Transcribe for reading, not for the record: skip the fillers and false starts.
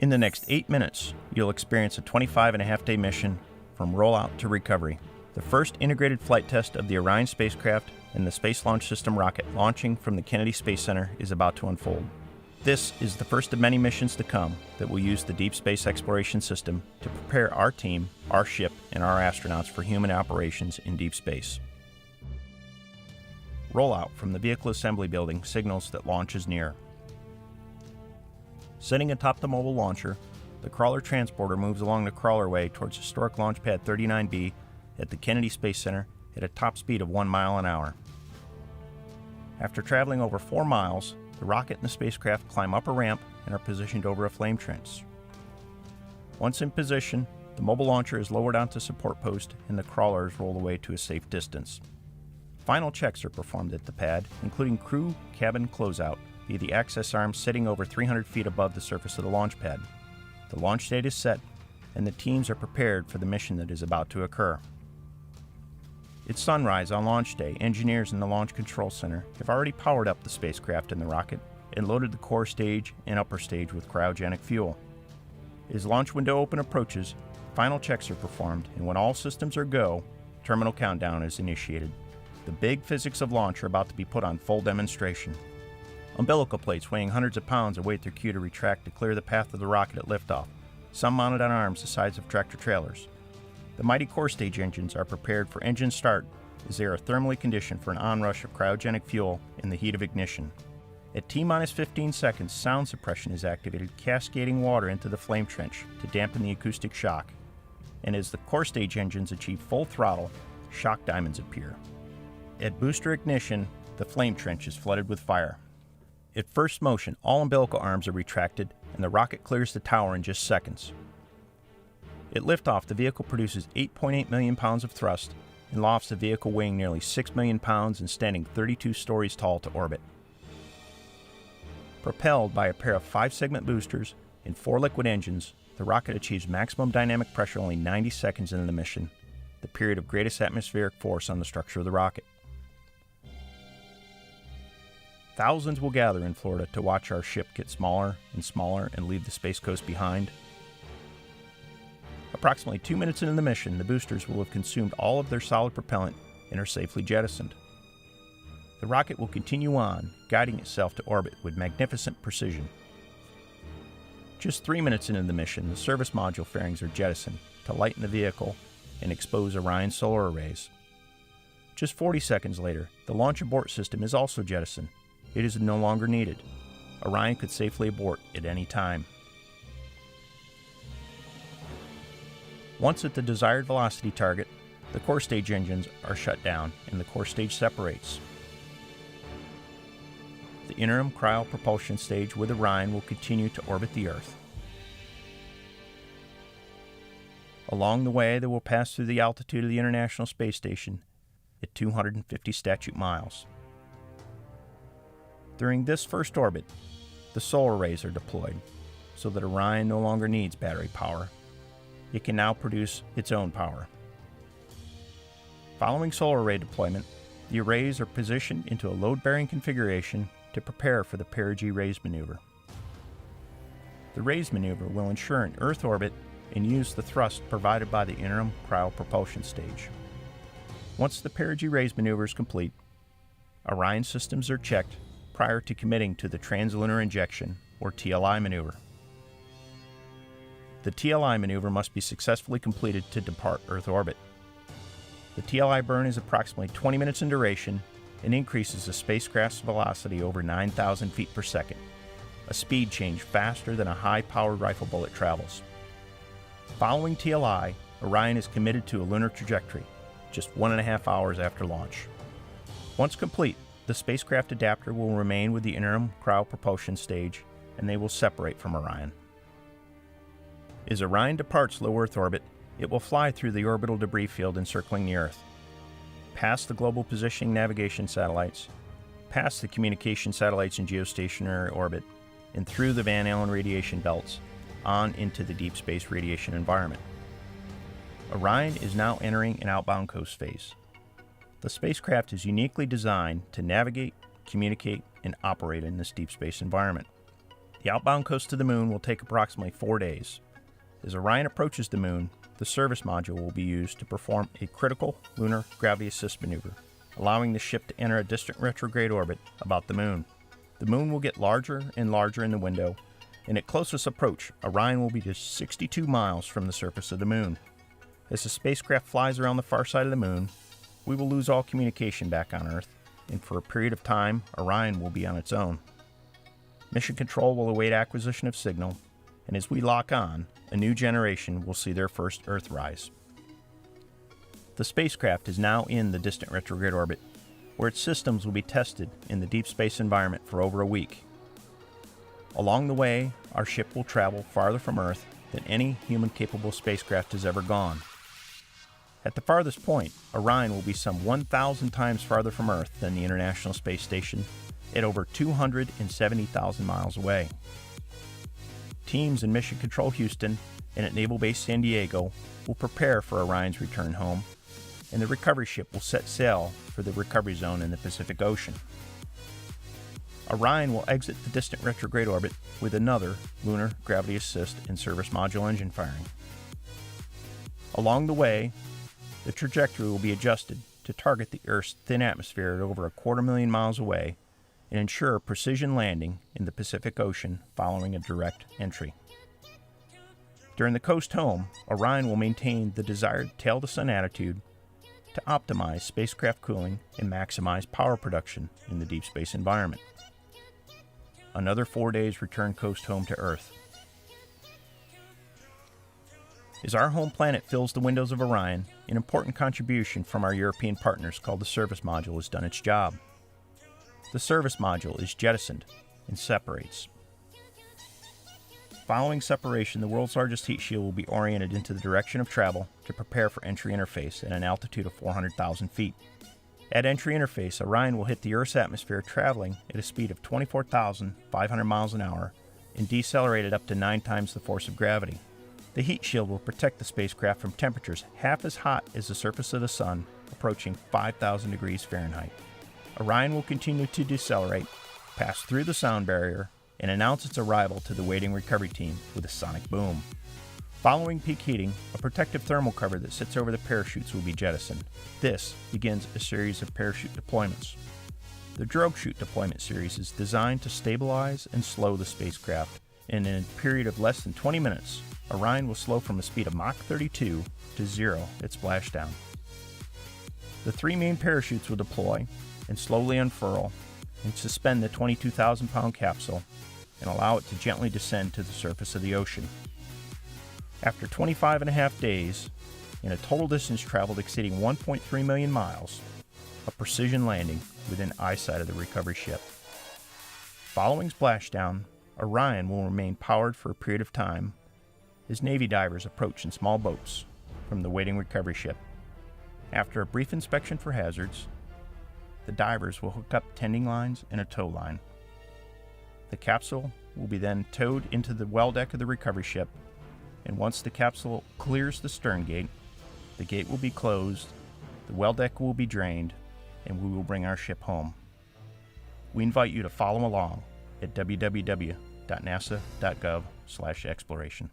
In the next 8 minutes, you'll experience a 25.5-day mission from rollout to recovery. The first integrated flight test of the Orion spacecraft and the Space Launch System rocket launching from the Kennedy Space Center is about to unfold. This is the first of many missions to come that will use the Deep Space Exploration System to prepare our team, our ship, and our astronauts for human operations in deep space. Rollout from the Vehicle Assembly Building signals that launch is near. Sitting atop the mobile launcher, the crawler transporter moves along the crawlerway towards historic Launch Pad 39B at the Kennedy Space Center at a top speed of 1 mile an hour. After traveling over 4 miles, the rocket and the spacecraft climb up a ramp and are positioned over a flame trench. Once in position, the mobile launcher is lowered onto support post and the crawler is rolled away to a safe distance. Final checks are performed at the pad, including crew cabin closeout via the access arm sitting over 300 feet above the surface of the launch pad. The launch date is set, and the teams are prepared for the mission that is about to occur. It's sunrise on launch day. Engineers in the Launch Control Center have already powered up the spacecraft and the rocket and loaded the core stage and upper stage with cryogenic fuel. As launch window open approaches, final checks are performed, and when all systems are go, terminal countdown is initiated. The big physics of launch are about to be put on full demonstration. Umbilical plates weighing hundreds of pounds await their cue to retract to clear the path of the rocket at liftoff, some mounted on arms the size of tractor trailers. The mighty core stage engines are prepared for engine start as they are thermally conditioned for an onrush of cryogenic fuel in the heat of ignition. At T-minus 15 seconds, sound suppression is activated, cascading water into the flame trench to dampen the acoustic shock. And as the core stage engines achieve full throttle, shock diamonds appear. At booster ignition, the flame trench is flooded with fire. At first motion, all umbilical arms are retracted and the rocket clears the tower in just seconds. At liftoff, the vehicle produces 8.8 million pounds of thrust and lofts the vehicle weighing nearly 6 million pounds and standing 32 stories tall to orbit. Propelled by a pair of 5-segment boosters and 4 liquid engines, the rocket achieves maximum dynamic pressure only 90 seconds into the mission, the period of greatest atmospheric force on the structure of the rocket. Thousands will gather in Florida to watch our ship get smaller and smaller and leave the Space Coast behind. Approximately 2 minutes into the mission, the boosters will have consumed all of their solid propellant and are safely jettisoned. The rocket will continue on, guiding itself to orbit with magnificent precision. Just 3 minutes into the mission, the service module fairings are jettisoned to lighten the vehicle and expose Orion's solar arrays. Just 40 seconds later, the launch abort system is also jettisoned. It is no longer needed. Orion could safely abort at any time. Once at the desired velocity target, the core stage engines are shut down and the core stage separates. The interim cryo propulsion stage with Orion will continue to orbit the Earth. Along the way, they will pass through the altitude of the International Space Station at 250 statute miles. During this first orbit, the solar arrays are deployed so that Orion no longer needs battery power. It can now produce its own power. Following solar array deployment, the arrays are positioned into a load-bearing configuration to prepare for the perigee raise maneuver. The raise maneuver will ensure an Earth orbit and use the thrust provided by the interim cryopropulsion stage. Once the perigee raise maneuver is complete, Orion systems are checked prior to committing to the translunar injection, or TLI maneuver. The TLI maneuver must be successfully completed to depart Earth orbit. The TLI burn is approximately 20 minutes in duration and increases the spacecraft's velocity over 9,000 feet per second, a speed change faster than a high-powered rifle bullet travels. Following TLI, Orion is committed to a lunar trajectory, just 1.5 hours after launch. Once complete, the spacecraft adapter will remain with the interim cryopropulsion stage, and they will separate from Orion. As Orion departs low Earth orbit, it will fly through the orbital debris field encircling the Earth, past the global positioning navigation satellites, past the communication satellites in geostationary orbit, and through the Van Allen radiation belts, on into the deep space radiation environment. Orion is now entering an outbound coast phase. The spacecraft is uniquely designed to navigate, communicate, and operate in this deep space environment. The outbound coast to the moon will take approximately 4 days. As Orion approaches the moon, the service module will be used to perform a critical lunar gravity assist maneuver, allowing the ship to enter a distant retrograde orbit about the moon. The moon will get larger and larger in the window, and at closest approach, Orion will be just 62 miles from the surface of the moon. As the spacecraft flies around the far side of the moon, we will lose all communication back on Earth, and for a period of time, Orion will be on its own. Mission Control will await acquisition of signal, and as we lock on, a new generation will see their first Earthrise. The spacecraft is now in the distant retrograde orbit, where its systems will be tested in the deep space environment for over a week. Along the way, our ship will travel farther from Earth than any human-capable spacecraft has ever gone. At the farthest point, Orion will be some 1,000 times farther from Earth than the International Space Station, at over 270,000 miles away. Teams in Mission Control Houston and at Naval Base San Diego will prepare for Orion's return home, and the recovery ship will set sail for the recovery zone in the Pacific Ocean. Orion will exit the distant retrograde orbit with another lunar gravity assist and service module engine firing. Along the way, the trajectory will be adjusted to target the Earth's thin atmosphere at over 250,000 miles away and ensure precision landing in the Pacific Ocean following a direct entry. During the coast home, Orion will maintain the desired tail-to-sun attitude to optimize spacecraft cooling and maximize power production in the deep space environment. Another 4 days return coast home to Earth. As our home planet fills the windows of Orion, an important contribution from our European partners called the service module has done its job. The service module is jettisoned and separates. Following separation, the world's largest heat shield will be oriented into the direction of travel to prepare for entry interface at an altitude of 400,000 feet. At entry interface, Orion will hit the Earth's atmosphere traveling at a speed of 24,500 miles an hour and decelerate at up to 9 times the force of gravity. The heat shield will protect the spacecraft from temperatures half as hot as the surface of the Sun, approaching 5,000 degrees Fahrenheit. Orion will continue to decelerate, pass through the sound barrier, and announce its arrival to the waiting recovery team with a sonic boom. Following peak heating, a protective thermal cover that sits over the parachutes will be jettisoned. This begins a series of parachute deployments. The drogue chute deployment series is designed to stabilize and slow the spacecraft, and in a period of less than 20 minutes, Orion will slow from a speed of Mach 32 to 0 at splashdown. The 3 main parachutes will deploy and slowly unfurl and suspend the 22,000-pound capsule and allow it to gently descend to the surface of the ocean. After 25.5 days, and a total distance traveled exceeding 1.3 million miles, a precision landing within eyesight of the recovery ship. Following splashdown, Orion will remain powered for a period of time as Navy divers approach in small boats from the waiting recovery ship. After a brief inspection for hazards, the divers will hook up tending lines and a tow line. The capsule will be then towed into the well deck of the recovery ship, and once the capsule clears the stern gate, the gate will be closed, the well deck will be drained, and we will bring our ship home. We invite you to follow along at www.nasa.gov/exploration.